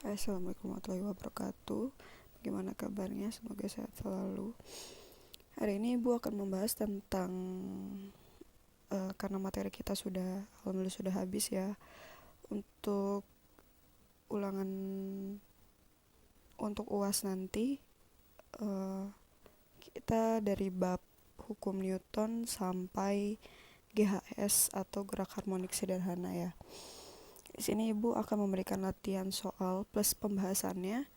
Assalamualaikum warahmatullahi wabarakatuh. Bagaimana kabarnya? Semoga sehat selalu. Hari ini Ibu akan membahas tentang karena materi kita alhamdulillah sudah habis ya, untuk ulangan untuk UAS nanti. eh, kita dari bab hukum Newton sampai GHS atau gerak harmonik sederhana ya. Di sini Ibu akan memberikan latihan soal plus pembahasannya,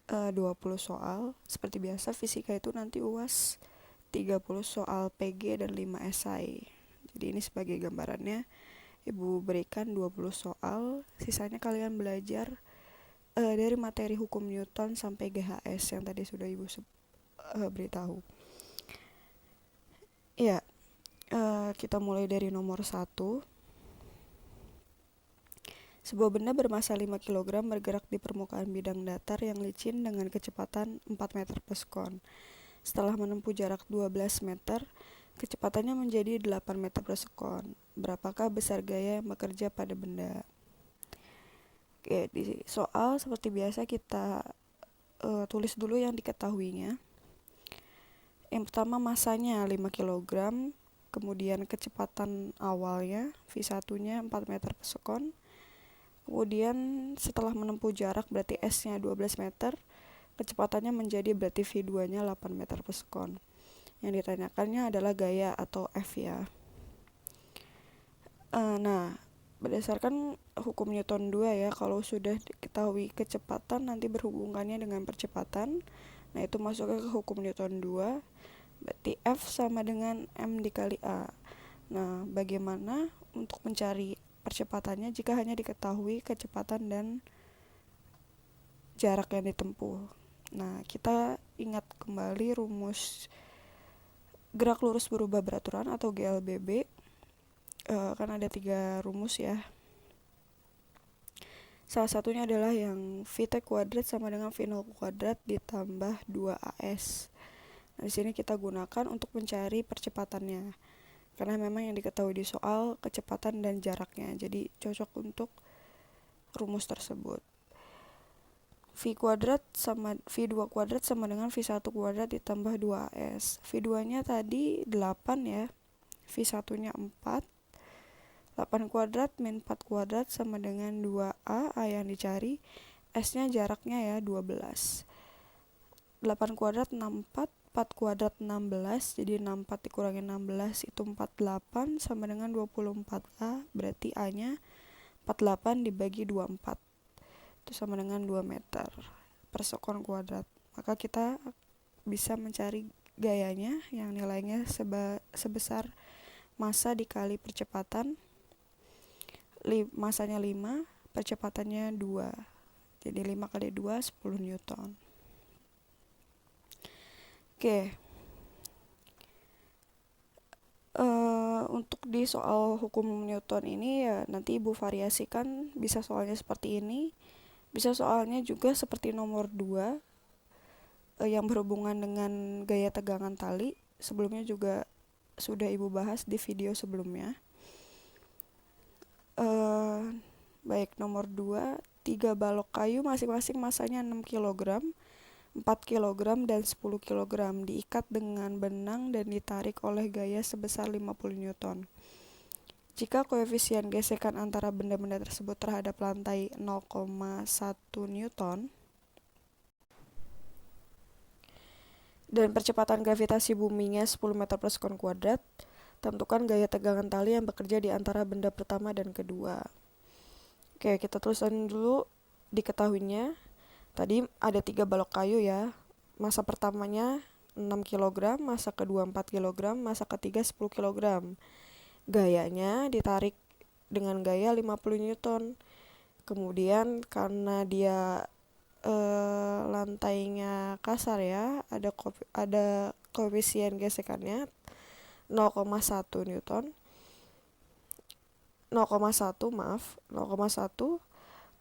20 soal. Seperti biasa fisika itu nanti UAS 30 soal PG dan 5 esai. Jadi ini sebagai gambarannya, Ibu berikan 20 soal, sisanya kalian belajar dari materi hukum Newton sampai GHS yang tadi sudah Ibu beritahu. Ya, kita mulai dari nomor 1. Sebuah benda bermasa 5 kg bergerak di permukaan bidang datar yang licin dengan kecepatan 4 meter per sekon. Setelah menempuh jarak 12 meter, kecepatannya menjadi 8 meter per sekon. Berapakah besar gaya yang bekerja pada benda? Oke, di soal seperti biasa kita tulis dulu yang diketahuinya. Yang pertama masanya 5 kg, kemudian kecepatan awalnya V1-nya 4 meter per sekon. Kemudian setelah menempuh jarak berarti S-nya 12 meter, kecepatannya menjadi berarti V2-nya 8 meter per sekon. Yang ditanyakannya adalah gaya atau F ya. Nah, berdasarkan hukum Newton 2 ya, kalau sudah diketahui kecepatan nanti berhubungannya dengan percepatan. Nah, itu masuk ke hukum Newton 2. Berarti F sama dengan M dikali A. Nah, bagaimana untuk mencari percepatannya jika hanya diketahui kecepatan dan jarak yang ditempuh? Nah, kita ingat kembali rumus gerak lurus berubah beraturan atau GLBB. Kan ada 3 rumus ya. Salah satunya adalah yang VT kuadrat sama dengan V0 kuadrat ditambah 2AS. Nah, di sini kita gunakan untuk mencari percepatannya. Karena memang yang diketahui di soal kecepatan dan jaraknya. Jadi cocok untuk rumus tersebut. V kuadrat sama dengan V1 kuadrat ditambah 2AS. V2-nya tadi 8 ya. V1-nya 4. 8 kuadrat min 4 kuadrat sama dengan 2A, A yang dicari. S-nya jaraknya ya 12. 8 kuadrat 64, 4 kuadrat 16, jadi 64 dikurangi 16 itu 48 sama dengan 24A, berarti A-nya 48 dibagi 24. Itu sama dengan 2 meter per sekon kuadrat. Maka kita bisa mencari gayanya yang nilainya sebesar massa dikali percepatan. Masanya 5, percepatannya 2. Jadi 5 kali 2, 10 Newton. Oke. Untuk di soal hukum Newton ini ya nanti Ibu variasikan, bisa soalnya seperti ini, bisa soalnya juga seperti nomor 2 yang berhubungan dengan gaya tegangan tali. Sebelumnya juga sudah Ibu bahas di video sebelumnya. Baik, nomor 2, 3 balok kayu masing-masing masanya 6 kg, 4 kg dan 10 kg diikat dengan benang dan ditarik oleh gaya sebesar 50 Newton. Jika koefisien gesekan antara benda-benda tersebut terhadap lantai 0,1 Newton dan percepatan gravitasi buminya 10 meter per sekon kuadrat, tentukan gaya tegangan tali yang bekerja di antara benda pertama dan kedua. Oke, kita tuliskan dulu diketahuinya. Tadi ada 3 balok kayu ya. Massa pertamanya 6 kg, massa kedua 4 kg, massa ketiga 10 kg. Gayanya ditarik dengan gaya 50 Newton. Kemudian karena dia lantainya kasar ya, ada koefisien gesekannya 0,1 Newton. 0,1 maaf, 0,1.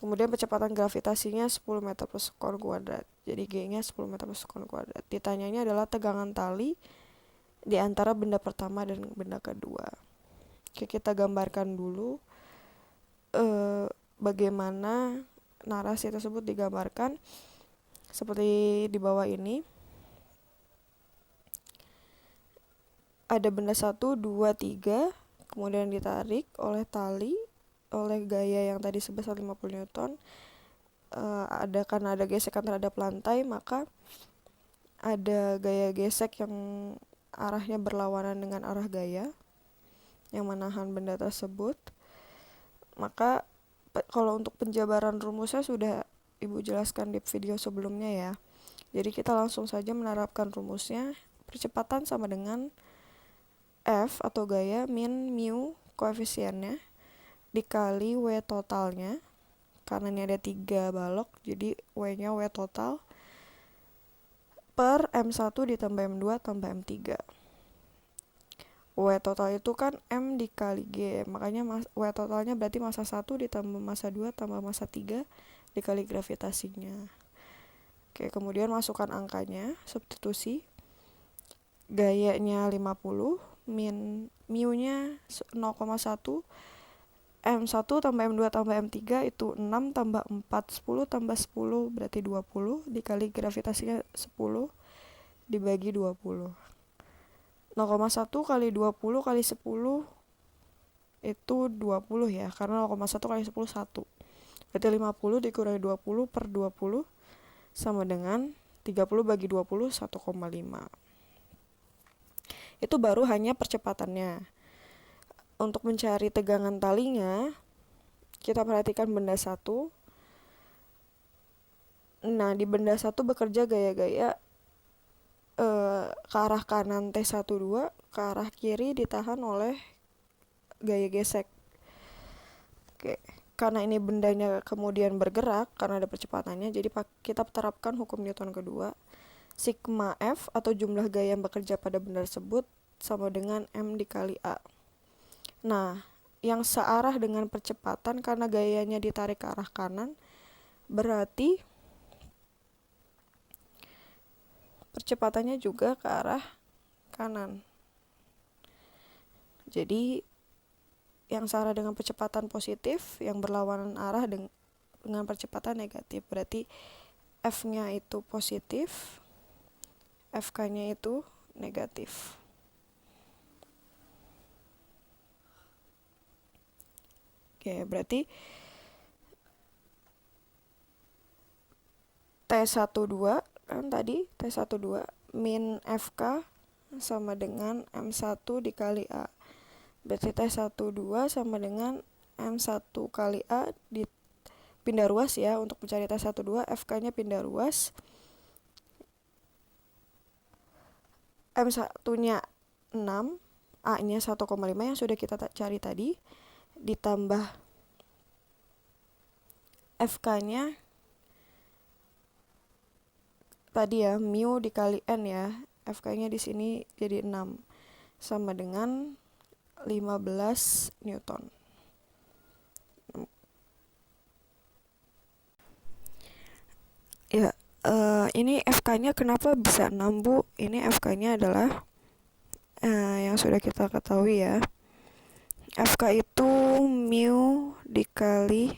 Kemudian percepatan gravitasinya 10 meter per sekon kuadrat. Jadi G-nya 10 meter per sekon kuadrat. Ditanyanya adalah tegangan tali di antara benda pertama dan benda kedua. Oke, kita gambarkan dulu bagaimana narasi tersebut digambarkan seperti di bawah ini. Ada benda 1, 2, 3, kemudian ditarik oleh tali, oleh gaya yang tadi sebesar 50 Newton. Karena ada gesekan terhadap lantai, maka ada gaya gesek yang arahnya berlawanan dengan arah gaya yang menahan benda tersebut. Maka kalau untuk penjabaran rumusnya sudah Ibu jelaskan di video sebelumnya ya. Jadi kita langsung saja menerapkan rumusnya. Percepatan sama dengan F atau gaya min mu koefisiennya dikali W totalnya. Karena ini ada 3 balok, jadi W-nya W total per M1 ditambah M2 tambah M3. W total itu kan M dikali G, makanya W totalnya berarti massa 1 ditambah massa 2 tambah massa 3 dikali gravitasinya. Oke, kemudian masukkan angkanya, substitusi. Gayanya 50, min mu-nya 0,1, M1 tambah M2 tambah M3 itu 6 tambah 4, 10 tambah 10 berarti 20, dikali gravitasinya 10 dibagi 20. 0,1 kali 20 kali 10 itu 20 ya, karena 0,1 kali 10 1. Berarti 50 dikurangi 20 per 20 sama dengan 30 bagi 20 1,5. Itu baru hanya percepatannya. Untuk mencari tegangan talinya, kita perhatikan benda 1. Nah, di benda 1 bekerja gaya-gaya ke arah kanan T12, ke arah kiri ditahan oleh gaya gesek. Oke, karena ini bendanya kemudian bergerak karena ada percepatannya, jadi kita terapkan hukum Newton kedua. Sigma F atau jumlah gaya yang bekerja pada benda tersebut sama dengan M dikali A. Nah, yang searah dengan percepatan karena gayanya ditarik ke arah kanan, berarti percepatannya juga ke arah kanan. Jadi yang searah dengan percepatan positif, yang berlawanan arah dengan percepatan negatif. Berarti F-nya itu positif, FK-nya itu negatif. Oke, berarti T12 kan tadi T12 min FK sama dengan M1 dikali A. Berarti T12 sama dengan M1 kali A pindah ruas ya. Untuk mencari T12 FK-nya pindah ruas. M1-nya 6, A-nya 1,5 yang sudah kita cari tadi, ditambah FK-nya tadi ya, mu dikali N ya. FK-nya di sini jadi 6 sama dengan 15 Newton. Ya, ini FK-nya kenapa bisa 6, Bu? Ini FK-nya adalah yang sudah kita ketahui ya. FK itu mu dikali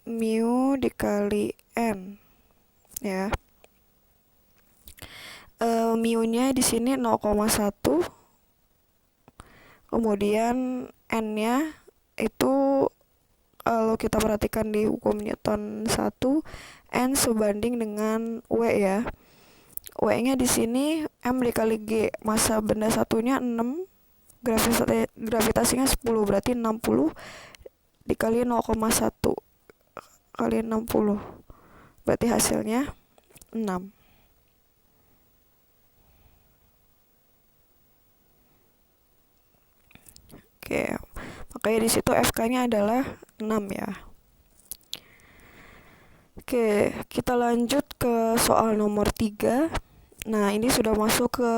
mu dikali N ya. Mu-nya di sini 0,1. Kemudian N-nya itu kalau kita perhatikan di hukum Newton 1, N sebanding dengan W ya. W-nya di sini M dikali G. Massa benda satunya 6, gravitasinya 10, berarti 60 dikali 0,1 kali 60. Berarti hasilnya 6. Oke, makanya di situ FK-nya adalah 6 ya. Oke, kita lanjut ke soal nomor 3. Nah, ini sudah masuk ke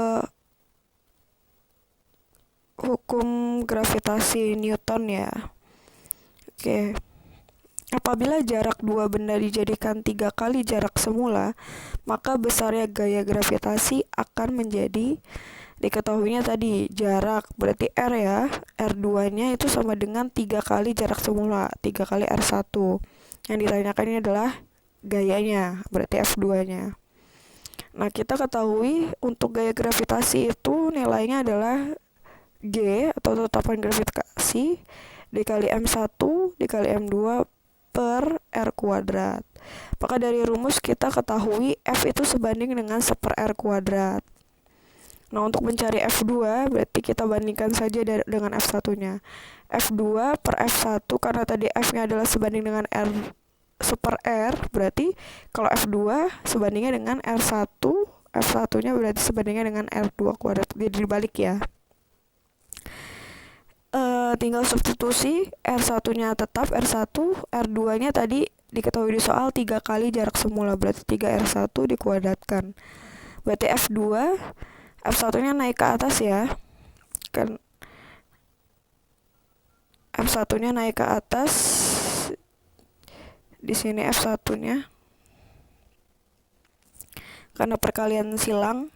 hukum gravitasi Newton ya. Oke. Apabila jarak dua benda dijadikan 3 kali jarak semula, maka besarnya gaya gravitasi akan menjadi diketahuinya tadi jarak, berarti R ya, R2 nya itu sama dengan 3 kali jarak semula, 3 kali R1. Yang ditanyakan ini adalah gayanya, berarti F2 nya. Nah, kita ketahui untuk gaya gravitasi itu nilainya adalah G atau tetapan gravitasi dikali M1 dikali M2 per R kuadrat. Maka dari rumus kita ketahui F itu sebanding dengan 1/R kuadrat. Nah, untuk mencari F2 berarti kita bandingkan saja dengan F1-nya. F2 per F1 karena tadi F-nya adalah sebanding dengan R 1/R, berarti kalau F2 sebandingnya dengan R1, F1-nya berarti sebandingnya dengan R2 kuadrat. Jadi dibalik ya. Tinggal substitusi, R1-nya tetap R1, R2-nya tadi diketahui di soal 3 kali jarak semula, berarti 3R1 dikuadratkan. Berarti F2, F1-nya naik ke atas ya. Kan F1-nya naik ke atas. Di sini F1-nya. Karena perkalian silang,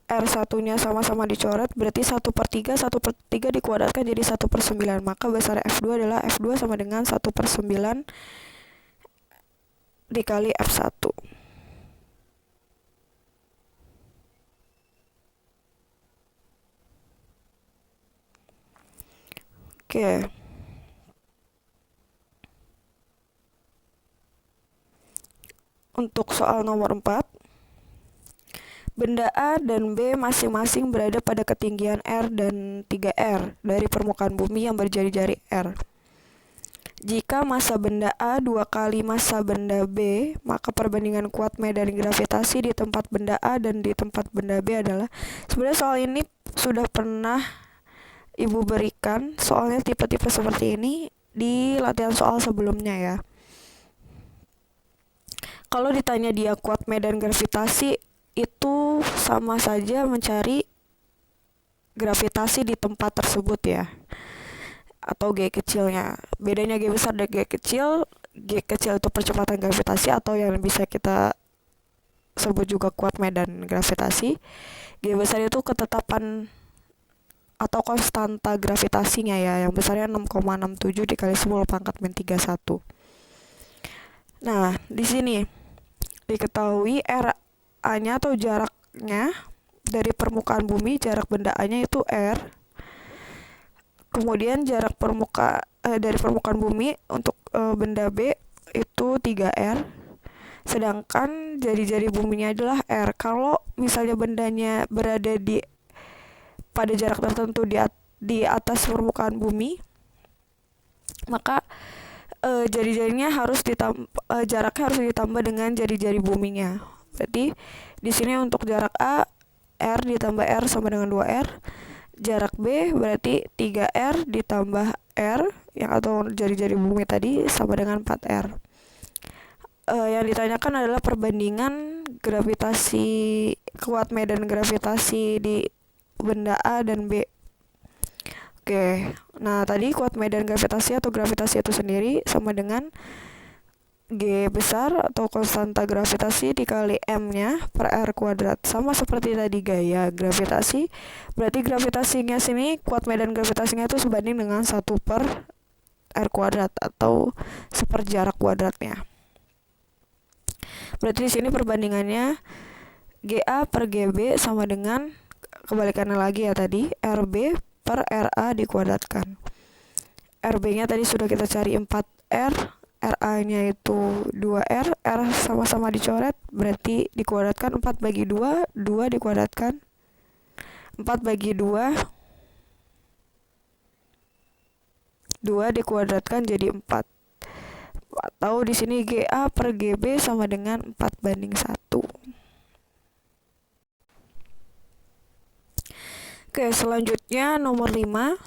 R1-nya sama-sama dicoret, berarti 1/3, 1/3 dikuadratkan jadi 1/9. Maka besar F2 adalah F2 sama dengan 1/9 dikali F1. Oke. Untuk soal nomor 4. Benda A dan B masing-masing berada pada ketinggian R dan 3R dari permukaan bumi yang berjari-jari R. Jika massa benda A 2 kali massa benda B, maka perbandingan kuat medan gravitasi di tempat benda A dan di tempat benda B adalah. Sebenarnya soal ini sudah pernah Ibu berikan, soalnya tipe-tipe seperti ini di latihan soal sebelumnya ya. Kalau ditanya dia kuat medan gravitasi, itu sama saja mencari gravitasi di tempat tersebut ya, atau G kecilnya. Bedanya G besar dan G kecil itu percepatan gravitasi atau yang bisa kita sebut juga kuat medan gravitasi. G besar itu ketetapan atau konstanta gravitasinya ya, yang besarnya 6,67 dikali 10 pangkat min 31. Nah, di sini diketahui RA-nya atau jaraknya dari permukaan bumi, jarak benda A-nya itu R. Kemudian jarak dari permukaan bumi untuk benda B itu 3R. Sedangkan jari-jari buminya adalah R. Kalau misalnya bendanya berada pada jarak tertentu di atas permukaan bumi, maka jari-jarinya jaraknya harus ditambah dengan jari-jari buminya. Berarti di sini untuk jarak A, R ditambah R sama dengan 2R. Jarak B berarti 3R ditambah R yang atau jari-jari bumi tadi sama dengan 4R. Yang ditanyakan adalah perbandingan gravitasi, kuat medan gravitasi di benda A dan B. Oke, nah tadi kuat medan gravitasi atau gravitasi itu sendiri sama dengan G besar atau konstanta gravitasi dikali M-nya per R kuadrat. Sama seperti tadi gaya gravitasi, berarti gravitasinya sini, kuat medan gravitasinya itu sebanding dengan 1/R kuadrat atau 1/, jarak kuadratnya. Berarti di sini perbandingannya GA per GB sama dengan, kebalikannya lagi ya tadi, RB per RA dikuadratkan. RB-nya tadi sudah kita cari 4R, RA-nya itu 2R, R sama-sama dicoret, berarti dikuadratkan 4 bagi 2, 2 dikuadratkan 4 bagi 2, 2 dikuadratkan jadi 4. Atau di sini GA per GB sama dengan 4/1. Oke, selanjutnya nomor 5.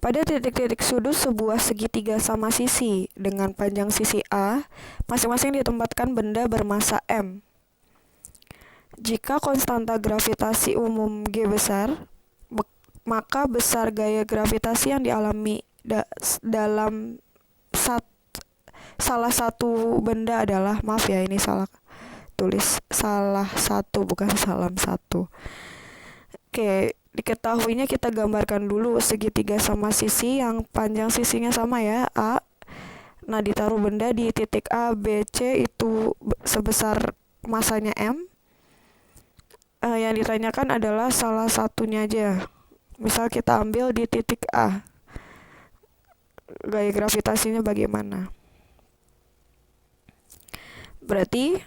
Pada titik-titik sudut sebuah segitiga sama sisi dengan panjang sisi A, masing-masing ditempatkan benda bermassa M. Jika konstanta gravitasi umum G besar, maka besar gaya gravitasi yang dialami dalam salah satu benda adalah, maaf ya ini salah tulis, salah satu bukan salam satu. Oke, diketahuinya kita gambarkan dulu segitiga sama sisi yang panjang sisinya sama ya, A. Nah, ditaruh benda di titik A, B, C itu sebesar masanya M. Yang ditanyakan adalah salah satunya aja. Misal kita ambil di titik A, gaya gravitasinya bagaimana? Berarti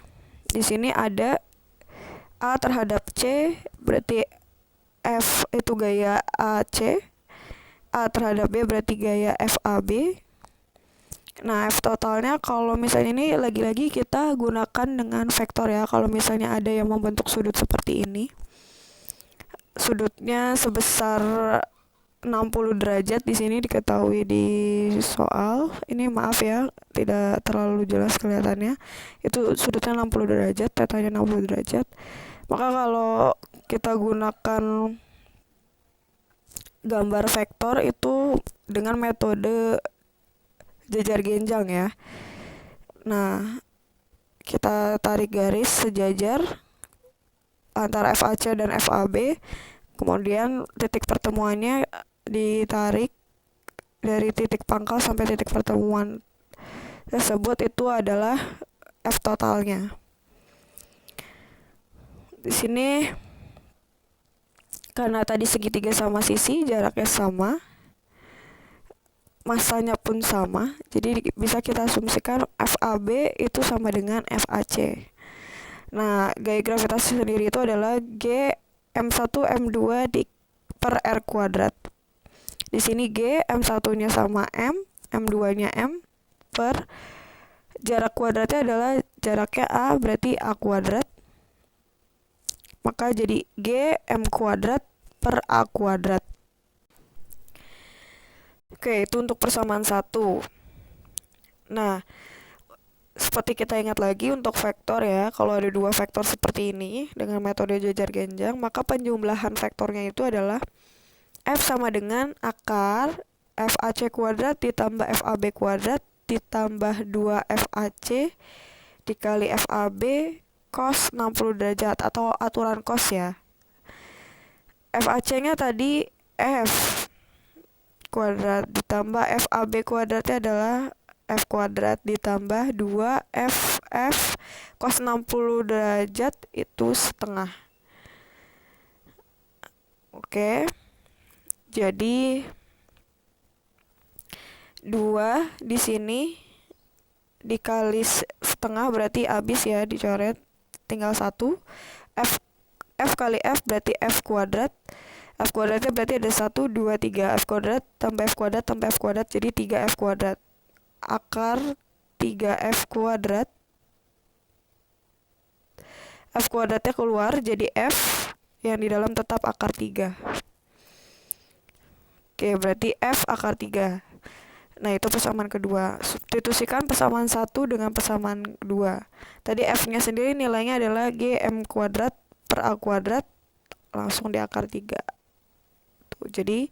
di sini ada A terhadap C, berarti F itu gaya AC. A terhadap B berarti gaya FAB. Nah, F totalnya kalau misalnya ini lagi-lagi kita gunakan dengan vektor ya. Kalau misalnya ada yang membentuk sudut seperti ini, sudutnya sebesar 60 derajat di sini diketahui di soal. Ini maaf ya, tidak terlalu jelas kelihatannya. Itu sudutnya 60 derajat, tetanya 60 derajat. Maka kalau kita gunakan gambar vektor itu dengan metode jejar genjang ya. Nah, kita tarik garis sejajar antara FAC dan FAB. Kemudian titik pertemuannya ditarik dari titik pangkal sampai titik pertemuan tersebut, itu adalah F totalnya. Di sini karena tadi segitiga sama sisi, jaraknya sama, masanya pun sama, jadi bisa kita asumsikan FAB itu sama dengan FAC. Nah, gaya gravitasi sendiri itu adalah G M1 M2 per R kuadrat. Di sini G M1-nya sama M, M2-nya M, per jarak kuadratnya adalah jaraknya A, berarti A kuadrat. Maka jadi G M kuadrat per A kuadrat. Oke, itu untuk persamaan 1. Nah, seperti kita ingat lagi untuk vektor ya, kalau ada dua vektor seperti ini dengan metode jejar genjang, maka penjumlahan vektornya itu adalah F sama dengan akar FAC kuadrat ditambah FAB kuadrat ditambah 2 FAC dikali FAB cos 60 derajat atau aturan cos ya. FAC-nya tadi F kuadrat ditambah FAB kuadratnya adalah F kuadrat ditambah 2 F cos 60 derajat itu setengah. Oke. Jadi 2 di sini dikali setengah berarti habis ya, dicoret, tinggal 1. F kali F berarti F kuadrat. F kuadratnya berarti ada 1, 2, 3. F kuadrat tambah F kuadrat tambah F kuadrat jadi 3F kuadrat. Akar 3F kuadrat. F kuadratnya keluar jadi F, yang di dalam tetap akar 3. Oke, berarti F akar 3. Nah, itu persamaan kedua. Substitusikan persamaan 1 dengan persamaan 2. Tadi F-nya sendiri nilainya adalah G M kuadrat per A kuadrat, langsung di akar 3. Jadi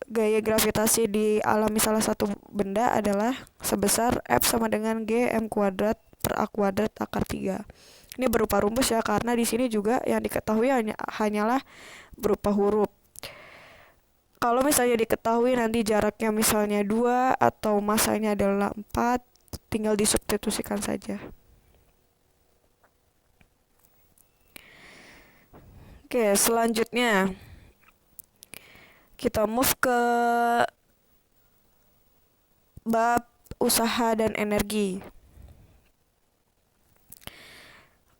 gaya gravitasi dialami salah satu benda adalah sebesar F sama dengan G M kuadrat per A kuadrat akar 3. Ini berupa rumus ya, karena di sini juga yang diketahui hanyalah berupa huruf. Kalau misalnya diketahui nanti jaraknya misalnya 2 atau masanya adalah 4, tinggal disubstitusikan saja. Oke, selanjutnya kita move ke bab usaha dan energi.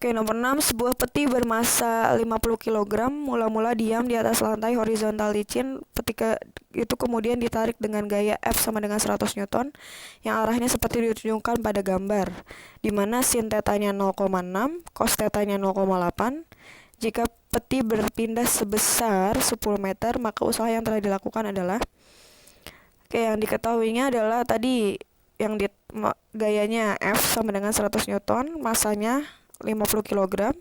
Oke, nomor 6, sebuah peti bermasa 50 kg mula-mula diam di atas lantai horizontal licin. Ketika itu kemudian ditarik dengan gaya F sama dengan 100 Newton yang arahnya seperti ditunjukkan pada gambar, di mana sin tetanya 0,6, cos tetanya 0,8. Jika peti berpindah sebesar 10 meter, maka usaha yang telah dilakukan adalah, yang diketahuinya adalah tadi yang gayanya F sama dengan 100 Newton, masanya 50 kg.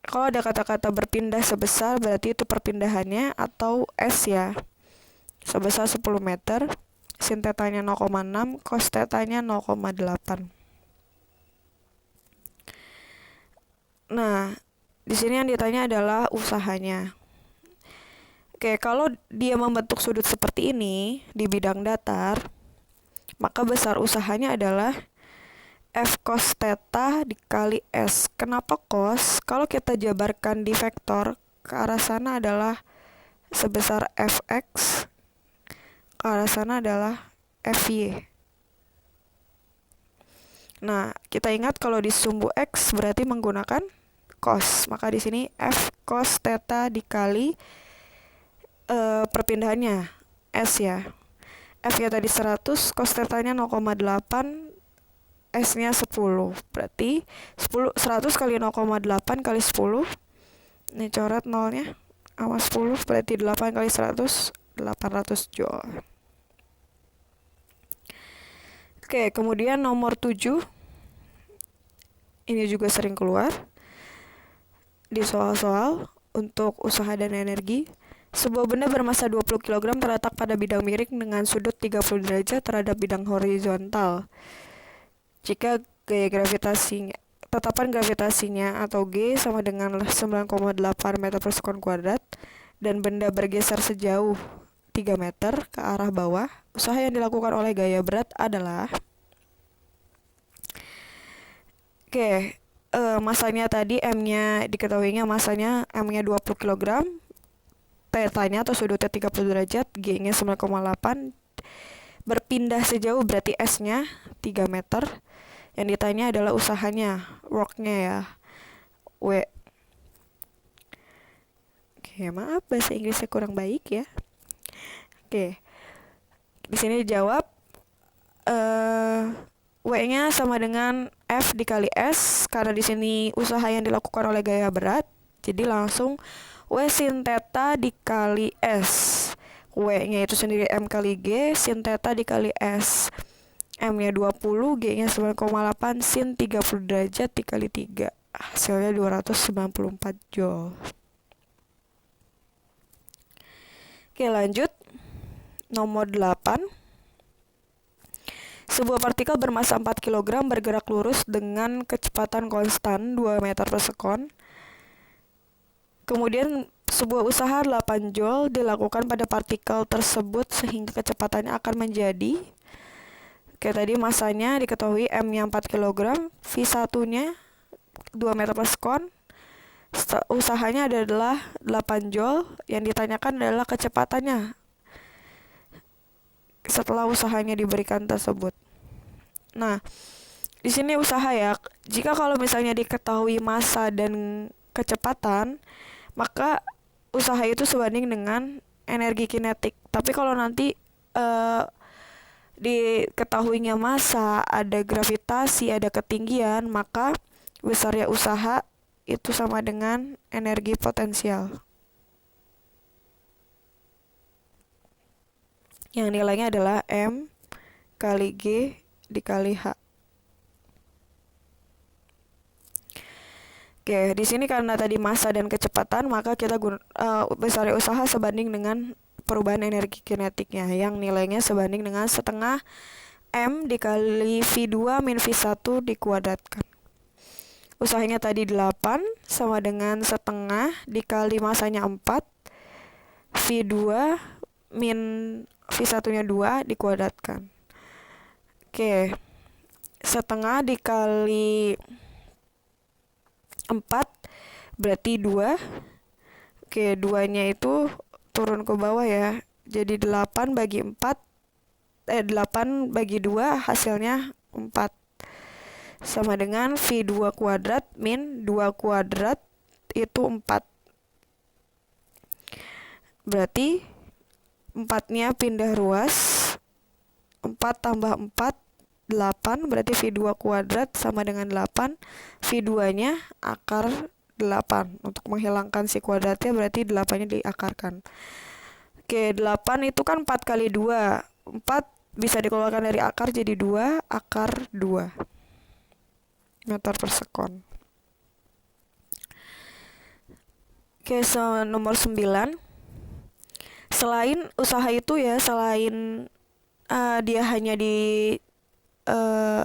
Kalau ada kata-kata berpindah sebesar, berarti itu perpindahannya, atau S ya, sebesar 10 meter, sin tetanya 0,6, cos tetanya 0,8. Nah, Di sini yang ditanya adalah usahanya. Oke, kalau dia membentuk sudut seperti ini di bidang datar, maka besar usahanya adalah F cos theta dikali S. Kenapa cos? Kalau kita jabarkan di vektor, ke arah sana adalah sebesar Fx, ke arah sana adalah Fy. Nah, kita ingat kalau di sumbu X berarti menggunakan cos. Maka di sini F cos theta dikali perpindahannya S ya. F nya tadi 100, cos theta-nya 0,8, S-nya 10. Berarti 100 kali 0,8 kali 10. Ini coret nolnya sama 10, berarti 8 kali 100, 800 joule. Oke, kemudian nomor 7. Ini juga sering keluar di soal-soal untuk usaha dan energi. Sebuah benda bermasa 20 kg terletak pada bidang miring dengan sudut 30 derajat terhadap bidang horizontal. Jika gaya gravitasinya, tetapan gravitasinya atau G sama dengan 9,8 meter per sekon kuadrat dan benda bergeser sejauh 3 meter ke arah bawah, usaha yang dilakukan oleh gaya berat adalah masanya tadi M-nya diketahuinya masanya M-nya 20 kg, θ-nya atau sudutnya 30 derajat, G-nya 9,8, berpindah sejauh berarti S-nya 3 meter. Yang ditanya adalah usahanya, work-nya ya, W. Oke, maaf bahasa Inggrisnya kurang baik ya. Oke, di sini dijawab W-nya sama dengan F dikali S, karena di sini usaha yang dilakukan oleh gaya berat, jadi langsung W sin theta dikali S. W-nya itu sendiri M kali G, sin theta dikali S. M-nya 20, G-nya 9,8, sin 30 derajat dikali 3. Hasilnya 294 joule. Oke, lanjut. Nomor 8. Sebuah partikel bermasa 4 kg bergerak lurus dengan kecepatan konstan 2 meter per sekon. Kemudian sebuah usaha 8 joule dilakukan pada partikel tersebut sehingga kecepatannya akan menjadi, tadi masanya diketahui M-nya 4 kg, V1-nya 2 meter per sekon. Usahanya adalah 8 joule, yang ditanyakan adalah kecepatannya setelah usahanya diberikan tersebut. Nah, di sini usaha ya. Jika kalau misalnya diketahui massa dan kecepatan, maka usaha itu sebanding dengan energi kinetik. Tapi kalau nanti diketahuinya massa, ada gravitasi, ada ketinggian, maka besarnya usaha itu sama dengan energi potensial, yang nilainya adalah M kali G dikali H. Oke, di sini karena tadi massa dan kecepatan, maka kita besarnya usaha sebanding dengan perubahan energi kinetiknya, yang nilainya sebanding dengan setengah M dikali V2 min V1 dikuadratkan. Usahanya tadi 8 sama dengan setengah dikali massanya 4, V2 min V1-nya 2 dikuadratkan. Oke, setengah dikali 4 berarti 2. Oke, 2-nya itu turun ke bawah ya. Jadi 8 bagi 2 hasilnya 4. Sama dengan V2 kuadrat min 2 kuadrat itu 4. Berarti 4-nya pindah ruas. 4 tambah 4, 8, berarti V2 kuadrat sama dengan 8. V2-nya akar 8. Untuk menghilangkan si kuadratnya berarti 8-nya diakarkan. Oke, 8 itu kan 4 kali 2. 4 bisa dikeluarkan dari akar jadi 2, akar 2 meter per sekon. Oke, nomor 9. Selain usaha itu ya, selain dia hanya di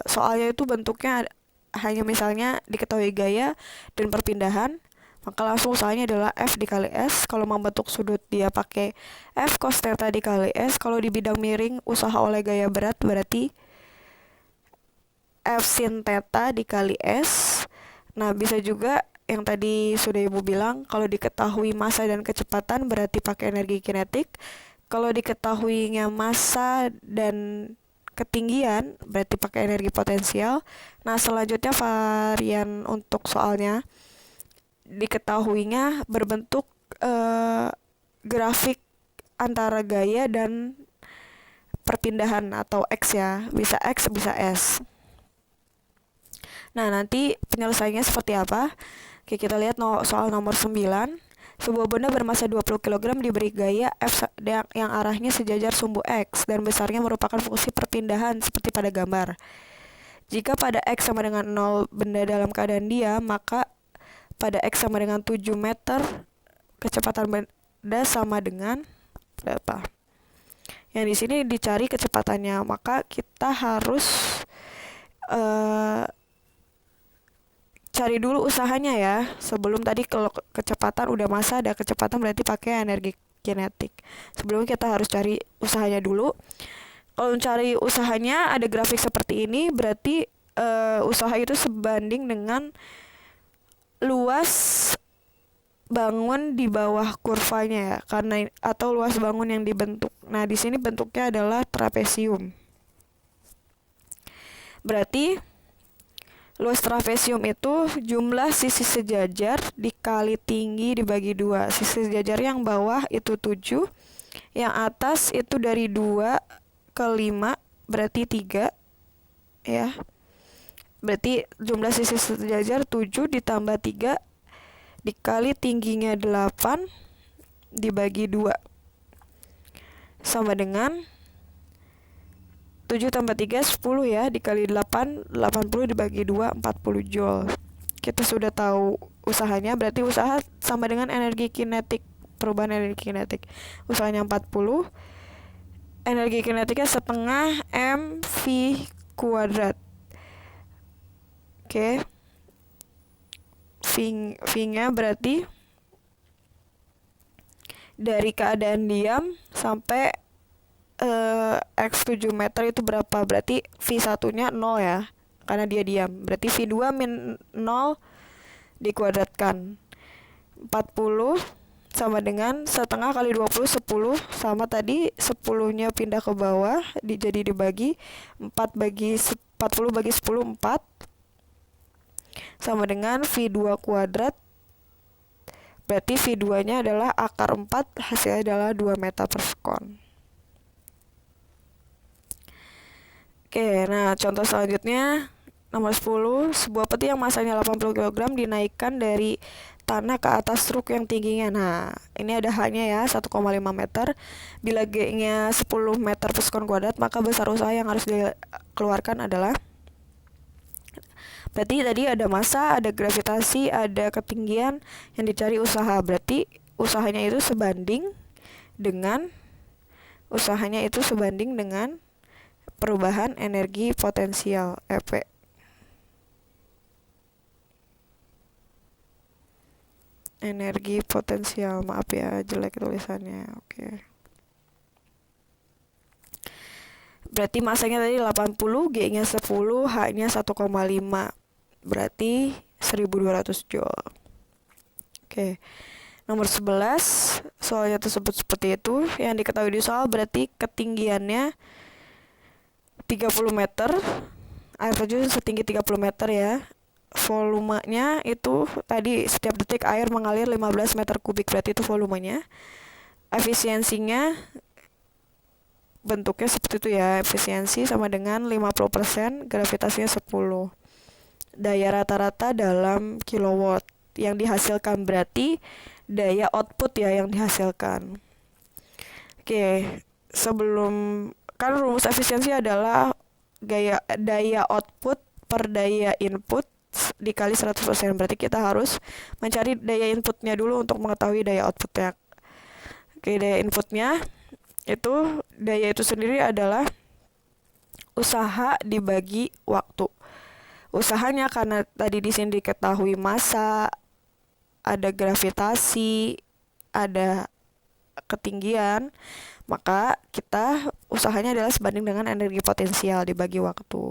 soalnya itu bentuknya hanya misalnya diketahui gaya dan perpindahan, Maka langsung usahanya adalah F dikali S. Kalau membentuk sudut dia pakai F cos theta dikali S. Kalau di bidang miring usaha oleh gaya berat berarti F sin theta dikali S. Nah, bisa juga yang tadi sudah Ibu bilang, kalau diketahui massa dan kecepatan berarti pakai energi kinetik. Kalau diketahuinya massa dan ketinggian berarti pakai energi potensial. Nah, selanjutnya varian untuk soalnya diketahuinya berbentuk grafik antara gaya dan perpindahan atau X ya, bisa X bisa S. Nah, nanti penyelesaiannya seperti apa? Oke, kita lihat soal nomor 9. Sebuah benda bermassa 20 kg diberi gaya F yang arahnya sejajar sumbu X dan besarnya merupakan fungsi perpindahan seperti pada gambar. Jika pada X sama dengan 0 benda dalam keadaan diam, maka pada X sama dengan 7 meter, kecepatan benda sama dengan berapa? Yang di sini dicari kecepatannya, maka kita harus cari dulu usahanya ya. Sebelum tadi kalau kecepatan udah massa ada kecepatan berarti pakai energi kinetik. Sebelum kita harus cari usahanya dulu. Kalau mencari usahanya ada grafik seperti ini, berarti usaha itu sebanding dengan luas bangun di bawah kurvanya ya, karena atau luas bangun yang dibentuk. Nah, di sini bentuknya adalah trapesium. Berarti luas trapesium itu jumlah sisi sejajar dikali tinggi dibagi 2. Sisi sejajar yang bawah itu 7, yang atas itu dari 2 ke 5 berarti 3 ya. Berarti jumlah sisi sejajar 7 ditambah 3 dikali tingginya 8 dibagi 2 sama dengan 7 tambah 3 10 ya, dikali 8 80 dibagi 2 40 joule. Kita sudah tahu usahanya, berarti usaha sama dengan energi kinetik, perubahan energi kinetik. Usahanya 40, energi kinetiknya setengah mv kuadrat. Oke. V-nya berarti dari keadaan diam sampai X 7 meter itu berapa? Berarti V1-nya 0 ya, karena dia diam. Berarti V2 min 0 dikuadratkan. 40 sama dengan setengah kali 20, 10. Sama tadi 10-nya pindah ke bawah, jadi dibagi 40 bagi 10, 4. Sama dengan V2 kuadrat. Berarti V2-nya adalah akar 4, hasilnya adalah 2 meter per sekon. Oke, nah contoh selanjutnya nomor 10, sebuah peti yang masanya 80 kg dinaikkan dari tanah ke atas truk yang tingginya. Nah, ini ada H-nya ya, 1,5 meter. Bila G-nya 10 meter per sekon kuadrat, maka besar usaha yang harus dikeluarkan adalah, berarti tadi ada massa, ada gravitasi, ada ketinggian, yang dicari usaha. Berarti usahanya itu sebanding dengan perubahan energi potensial EP. Energi potensial, maaf ya jelek tulisannya. Oke. Berarti massanya tadi 80, G-nya 10, H-nya 1,5. Berarti 1200 joule. Oke. Nomor 11, soalnya tersebut seperti itu. Yang diketahui di soal berarti ketinggiannya 30 meter. Air terjun setinggi 30 meter ya. Volumenya itu tadi setiap detik air mengalir 15 meter kubik, berarti itu volumenya. Efisiensinya bentuknya seperti itu ya, efisiensi sama dengan 50%, gravitasinya 10. Daya rata-rata dalam kilowatt yang dihasilkan, berarti daya output ya yang dihasilkan. Oke, sebelum, kan rumus efisiensi adalah daya output per daya input dikali 100%. Berarti kita harus mencari daya inputnya dulu untuk mengetahui daya outputnya. Oke, daya inputnya itu, daya itu sendiri adalah usaha dibagi waktu. Usahanya karena tadi di sini diketahui massa, ada gravitasi, ada ketinggian, maka kita usahanya adalah sebanding dengan energi potensial dibagi waktu.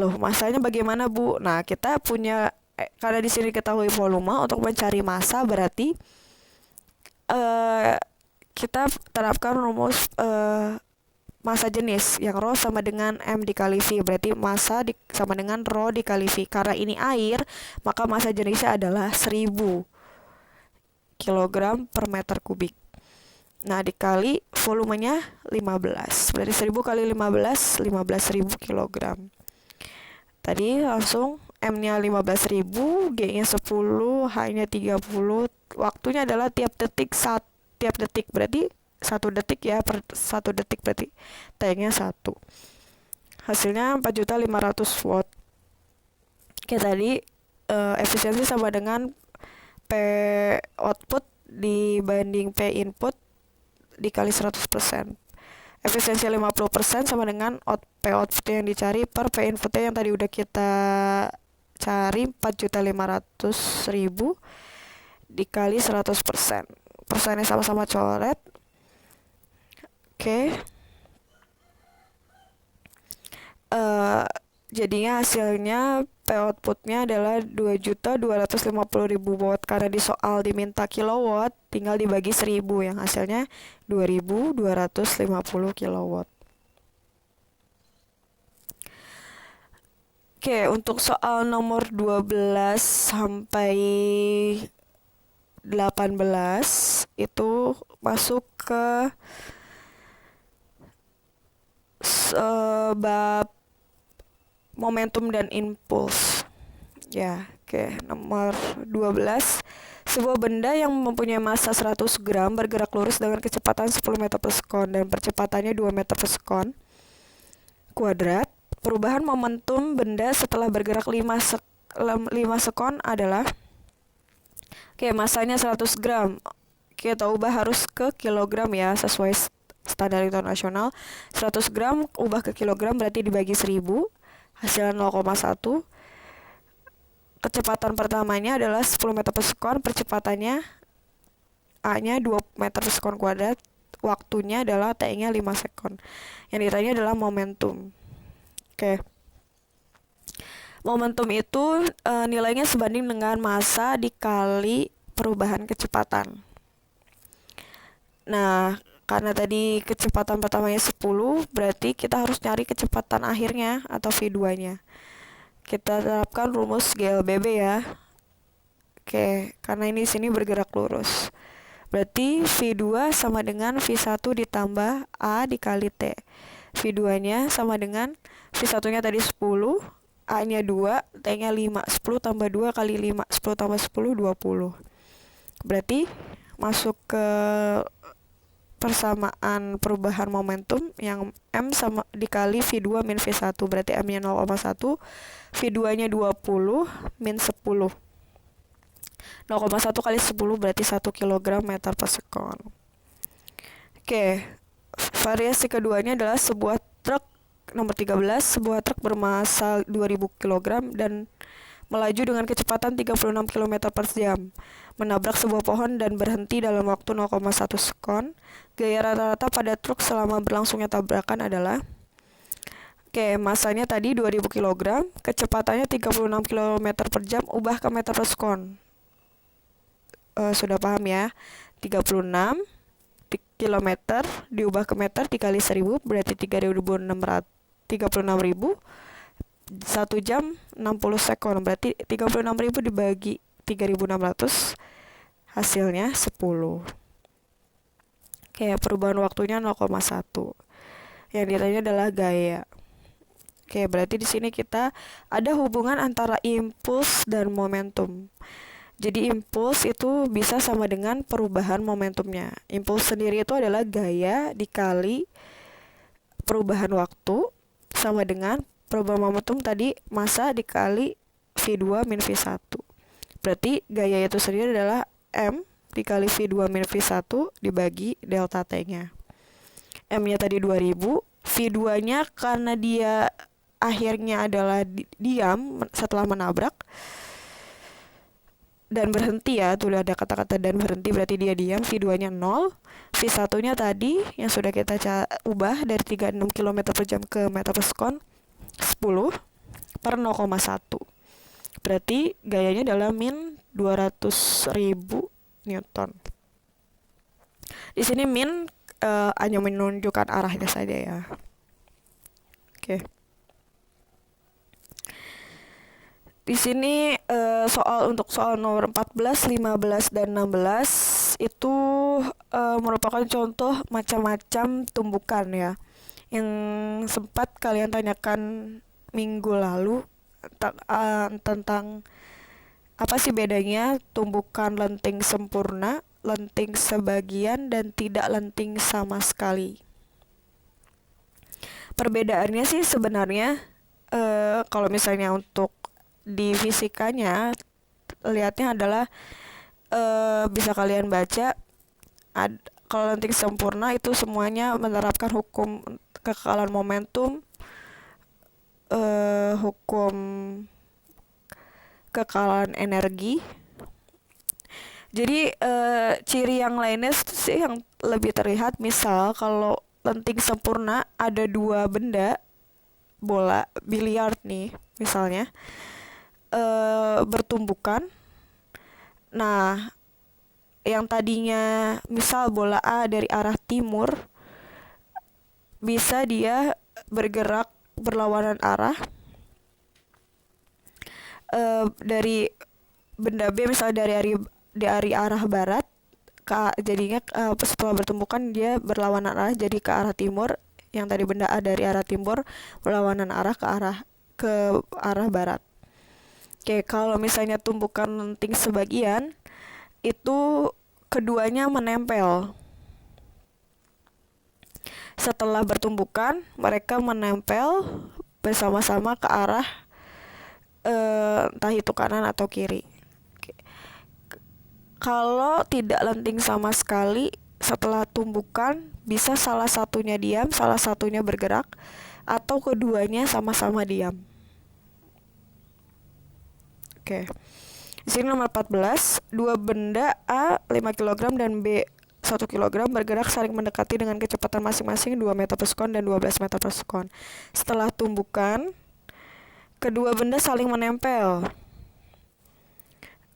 Loh, masanya bagaimana, Bu? Nah, kita punya karena di sini ketahui volume, untuk mencari massa berarti kita terapkan rumus massa jenis yang rho sama dengan M dikali V, berarti massa sama dengan rho dikali V. Karena ini air, maka massa jenisnya adalah 1000 kg per meter kubik. Nah, dikali volumenya 15, berarti 1000 kali 15, 15.000 kg. Tadi langsung M-nya 15.000, G-nya 10, H-nya 30, waktunya adalah tiap detik, berarti 1 detik ya, per 1 detik berarti T-nya 1. Hasilnya 4.500 watt. Oke, tadi efisiensi sama dengan P output dibanding P input dikali 100%. Efisiensi 50% sama dengan P output yang dicari per P inputnya yang tadi udah kita cari 4.500.000 dikali 100%. Persennya sama-sama coret. Oke. Jadinya hasilnya P outputnya adalah 2.250.000 watt. Karena di soal diminta kilowatt, tinggal dibagi 1000 yang hasilnya 2.250 kilowatt. Oke, untuk soal nomor 12 sampai 18 itu masuk ke bab momentum dan impuls. Ya, oke. Nomor 12. Sebuah benda yang mempunyai massa 100 gram bergerak lurus dengan kecepatan 10 meter per sekon dan percepatannya 2 meter per sekon kuadrat. Perubahan momentum benda setelah bergerak 5 sekon adalah masanya 100 gram. Kita ubah harus ke kilogram ya, sesuai standar internasional. 100 gram ubah ke kilogram berarti dibagi 1000, hasilnya 0,1. Kecepatan pertamanya adalah 10 meter per sekon, percepatannya A-nya 2 meter per sekon kuadrat, waktunya adalah T-nya 5 sekon. Yang ditanya adalah momentum. Oke. Momentum itu nilainya sebanding dengan massa dikali perubahan kecepatan. Nah, karena tadi kecepatan pertamanya 10, berarti kita harus nyari kecepatan akhirnya atau V2-nya. Kita terapkan rumus GLBB ya. Oke, karena ini sini bergerak lurus. Berarti V2 sama dengan V1 ditambah A dikali T. V2-nya sama dengan V1-nya tadi 10, A-nya 2, T-nya 5. 10 tambah 2 kali 5, 10 tambah 10, 20. Berarti masuk ke persamaan perubahan momentum yang M sama dikali V2 min V1, berarti M-nya 0,1, V2-nya 20 min 10. 0,1 kali 10 berarti 1 kg meter per sekon. Oke, variasi keduanya adalah sebuah truk nomor 13, sebuah truk bermassa 2000 kg dan melaju dengan kecepatan 36 km per jam, menabrak sebuah pohon dan berhenti dalam waktu 0,1 sekon. Gaya rata-rata pada truk selama berlangsungnya tabrakan adalah masanya tadi 2000 kg, kecepatannya 36 km per jam, ubah ke meter per sekon. Sudah paham ya? 36 km diubah ke meter dikali 1000 berarti 36.000. 1 jam 60 sekon, berarti 36.000 dibagi 3.600, hasilnya 10. Oke, perubahan waktunya 0,1. Yang ditanya adalah gaya. Oke, berarti di sini kita ada hubungan antara impuls dan momentum. Jadi impuls itu bisa sama dengan perubahan momentumnya. Impuls sendiri itu adalah gaya dikali perubahan waktu sama dengan perubahan momentum tadi massa dikali V2 min V1. Berarti gaya itu sendiri adalah M dikali V2 min V1 dibagi delta T-nya. M-nya tadi 2000, V2-nya karena dia akhirnya adalah diam setelah menabrak, dan berhenti ya, tuh udah ada kata-kata dan berhenti berarti dia diam. V2-nya 0. V1-nya tadi yang sudah kita ubah dari 36 km per jam ke meter per sekon 10 per 0,1. Berarti gayanya adalah min 200.000 Newton. Di sini min hanya menunjukkan arahnya saja ya. Oke. Di sini untuk soal nomor 14, 15, dan 16 itu merupakan contoh macam-macam tumbukan ya. Yang sempat kalian tanyakan minggu lalu tentang apa sih bedanya tumbukan lenting sempurna, lenting sebagian, dan tidak lenting sama sekali. Perbedaannya sih sebenarnya kalau misalnya untuk di fisikanya lihatnya adalah bisa kalian baca kalau lenting sempurna itu semuanya menerapkan hukum kekekalan momentum, hukum kekekalan energi. Jadi ciri yang lainnya sih yang lebih terlihat, misal kalau lenting sempurna ada dua benda bola biliar nih misalnya bertumbukan. Nah, yang tadinya misal bola A dari arah timur bisa dia bergerak berlawanan arah dari benda B misalnya dari arah barat jadinya setelah bertumbukan dia berlawanan arah jadi ke arah timur. Yang tadi benda A dari arah timur berlawanan arah ke arah barat. Oke, kalau misalnya tumbukan lenting sebagian itu keduanya menempel. Setelah bertumbukan mereka menempel bersama-sama ke arah entah itu kanan atau kiri. Oke. Kalau tidak lenting sama sekali, setelah tumbukan bisa salah satunya diam, salah satunya bergerak, atau keduanya sama-sama diam. Oke. Di sini nomor 14, dua benda A 5 kg dan B 1 kg bergerak saling mendekati dengan kecepatan masing-masing 2 meter per sekon dan 12 meter per sekon. Setelah tumbukan, kedua benda saling menempel.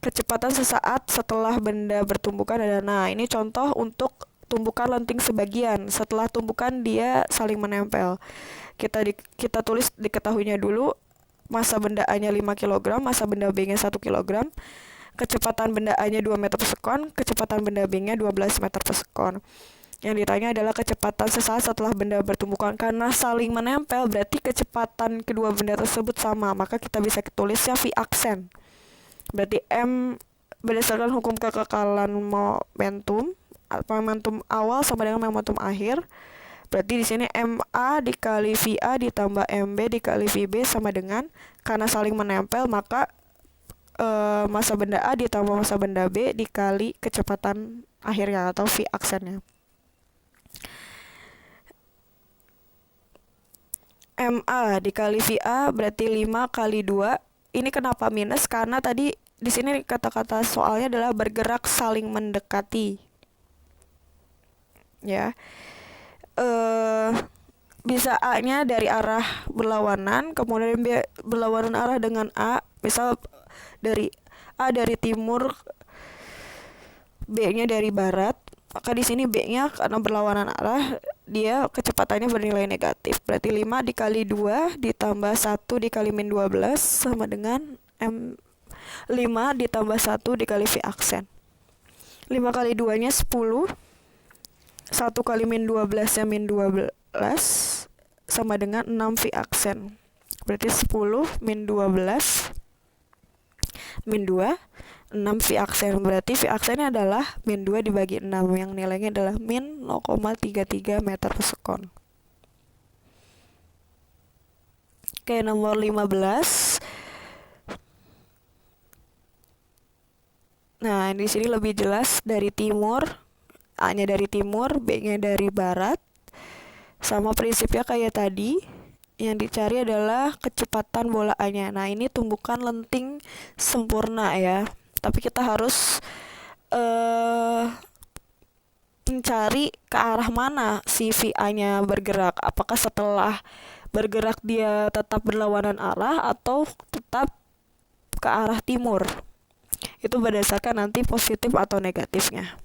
Kecepatan sesaat setelah benda bertumbukan adalah, nah ini contoh untuk tumbukan lenting sebagian. Setelah tumbukan dia saling menempel. Kita tulis diketahuinya dulu. Massa benda A-nya 5 kg, massa benda B-nya 1 kg. Kecepatan benda A-nya 2 meter per sekon, kecepatan benda B-nya 12 meter per sekon. Yang ditanya adalah kecepatan sesaat setelah benda bertumbukan. Karena saling menempel, berarti kecepatan kedua benda tersebut sama. Maka kita bisa tulisnya V aksen. Berarti M berdasarkan hukum kekekalan momentum awal sama dengan momentum akhir. Berarti di sini MA dikali VA ditambah MB dikali VB sama dengan, karena saling menempel maka massa benda A ditambah massa benda B dikali kecepatan akhirnya atau V aksennya. MA dikali VA berarti 5 kali 2. Ini kenapa minus? Karena tadi di sini kata-kata soalnya adalah bergerak saling mendekati. Ya. Bisa A-nya dari arah berlawanan, kemudian B berlawanan arah dengan A. Misal dari A dari timur, B-nya dari barat. Maka di sini B-nya karena berlawanan arah, dia kecepatannya bernilai negatif. Berarti 5 dikali 2 ditambah 1 dikali min 12 sama dengan 5 ditambah 1 dikali V aksen. 5 kali 2-nya 10. 1 kali min 12-nya min 12 sama dengan 6 V aksen. Berarti 10 min 12 min 2, 6 V aksen. Berarti V aksennya adalah min 2 dibagi 6 yang nilainya adalah min 0,33 meter per sekon. Oke, nomor 15. Nah, di sini lebih jelas dari timur. A-nya dari timur, B-nya dari barat. Sama prinsipnya kayak tadi. Yang dicari adalah kecepatan bola A-nya. Nah, ini tumbukan lenting sempurna ya. tapi kita harus mencari ke arah mana si VA-nya bergerak. Apakah setelah bergerak dia tetap berlawanan arah atau tetap ke arah timur. Itu berdasarkan nanti positif atau negatifnya.